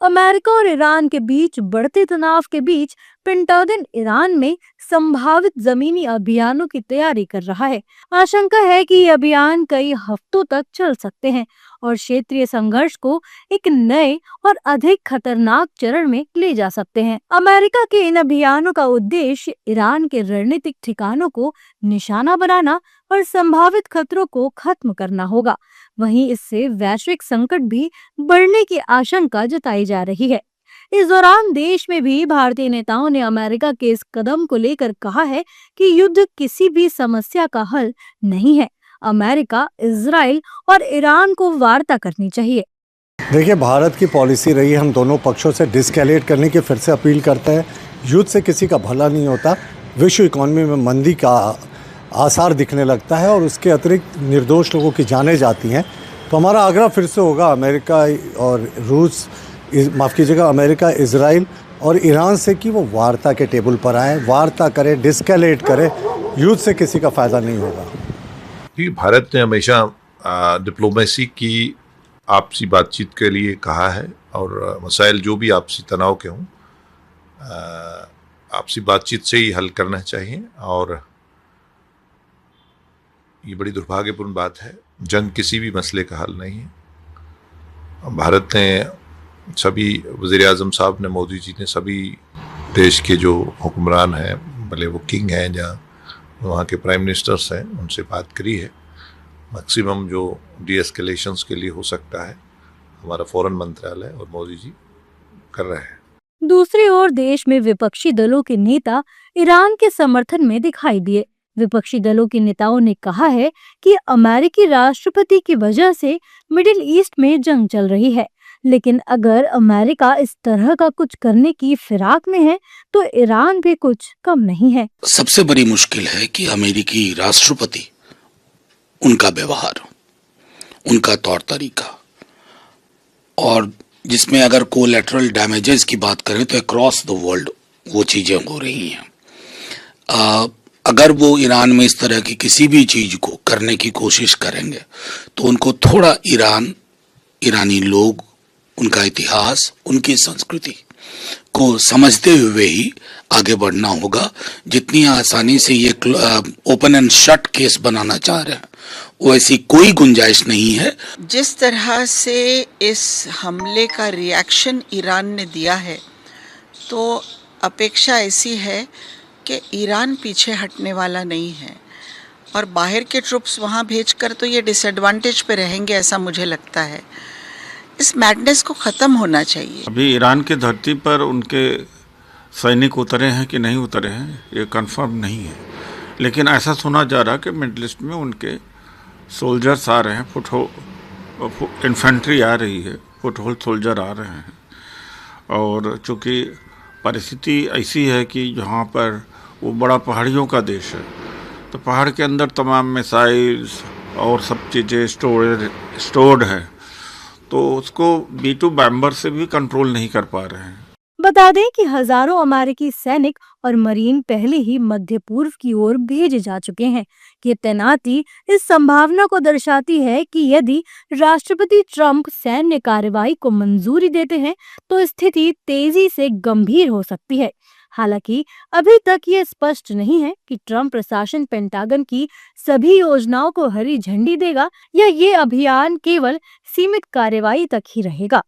America और Iran के बीच बढ़ते तनाव के बीच पेंटागन ईरान में संभावित जमीनी अभियानों की तैयारी कर रहा है। आशंका है कि ये अभियान कई हफ्तों तक चल सकते हैं और क्षेत्रीय संघर्ष को एक नए और अधिक खतरनाक चरण में ले जा सकते हैं। अमेरिका के इन अभियानों का उद्देश्य ईरान के रणनीतिक ठिकानों को निशाना बनाना और संभावित खतरों को खत्म करना होगा। वहीं इससे वैश्विक संकट भी बढ़ने की आशंका जताई जा रही है। इस दौरान देश में भी भारतीय नेताओं ने अमेरिका के इस कदम को लेकर कहा है कि युद्ध किसी भी समस्या का हल नहीं है। अमेरिका, इजराइल और ईरान को वार्ता करनी चाहिए। देखिए, भारत की पॉलिसी रही, हम दोनों पक्षों से डिस्केलेट करने की फिर से अपील करते हैं। युद्ध से किसी का भला नहीं होता। विश्व इकॉनमी में मंदी का आसार दिखने लगता है और उसके अतिरिक्त निर्दोष लोगों की जानें जाती हैं। तो हमारा आग्रह फिर से होगा अमेरिका और रूस, माफ़ कीजिएगा, अमेरिका, इजराइल और ईरान से कि वो वार्ता के टेबल पर आए, वार्ता करें, डिस्केलेट करें। युद्ध से किसी का फ़ायदा नहीं होगा। भारत ने हमेशा डिप्लोमेसी की आपसी बातचीत के लिए कहा है और मसाइल जो भी आपसी तनाव के हों आपसी बातचीत से ही हल करना चाहिए। और ये बड़ी दुर्भाग्यपूर्ण बात है, जंग किसी भी मसले का हल नहीं है। भारत ने सभी, वज़ीर-ए-आज़म साहब ने, मोदी जी ने सभी देश के जो हुक्मरान हैं, भले वो किंग हैं या वहाँ के प्राइम मिनिस्टर्स हैं, उनसे बात करी है। मैक्सिमम जो डी-एस्केलेशंस के लिए हो सकता है हमारा फॉरेन मंत्रालय और मोदी जी कर रहे हैं। दूसरी ओर देश में विपक्षी दलों के नेता ईरान के समर्थन में दिखाई दिए। विपक्षी दलों के नेताओं ने कहा है कि अमेरिकी राष्ट्रपति की वजह से मिडिल ईस्ट में जंग चल रही है, लेकिन अगर अमेरिका इस तरह का कुछ करने की फिराक में है तो ईरान भी कुछ कम नहीं है। सबसे बड़ी मुश्किल है कि अमेरिकी राष्ट्रपति, उनका व्यवहार, उनका तौर तरीका, और जिसमें अगर कोलैटरल डैमेजेस की बात करें तो अक्रॉस द वर्ल्ड वो चीजें हो रही हैं। अगर वो ईरान में इस तरह की किसी भी चीज को करने की कोशिश करेंगे तो उनको थोड़ा ईरानी लोग, उनका इतिहास, उनकी संस्कृति को समझते हुए ही आगे बढ़ना होगा। जितनी आसानी से ये ओपन एंड शट केस बनाना चाह रहे हैं, वैसी कोई गुंजाइश नहीं है। जिस तरह से इस हमले का रिएक्शन ईरान ने दिया है, तो अपेक्षा ऐसी है कि ईरान पीछे हटने वाला नहीं है और बाहर के ट्रुप्स वहाँ भेजकर तो ये डिसएडवांटेज पे रहेंगे, ऐसा मुझे लगता है। इस मैडनेस को ख़त्म होना चाहिए। अभी ईरान की धरती पर उनके सैनिक उतरे हैं कि नहीं उतरे हैं ये कंफर्म नहीं है, लेकिन ऐसा सुना जा रहा है कि मिडिल ईस्ट में उनके सोल्जर्स आ रहे हैं, इन्फेंट्री आ रही है, फुटहोल सोल्जर आ रहे हैं। और चूँकि परिस्थिति ऐसी है कि जहाँ पर वो बड़ा पहाड़ियों का देश है, तो पहाड़ के अंदर तमाम मिसाइल्स और सब चीज़ें स्टोर्ड है, तो उसको B-2 बॉम्बर से भी कंट्रोल नहीं कर पा रहे हैं। बता दें कि हजारों अमेरिकी सैनिक और मरीन पहले ही मध्य पूर्व की ओर भेजे जा चुके हैं। ये तैनाती इस संभावना को दर्शाती है कि यदि राष्ट्रपति ट्रंप सैन्य कार्रवाई को मंजूरी देते हैं तो स्थिति तेजी से गंभीर हो सकती है। हालांकि अभी तक ये स्पष्ट नहीं है कि ट्रंप प्रशासन पेंटागन की सभी योजनाओं को हरी झंडी देगा या ये अभियान केवल सीमित कार्रवाई तक ही रहेगा।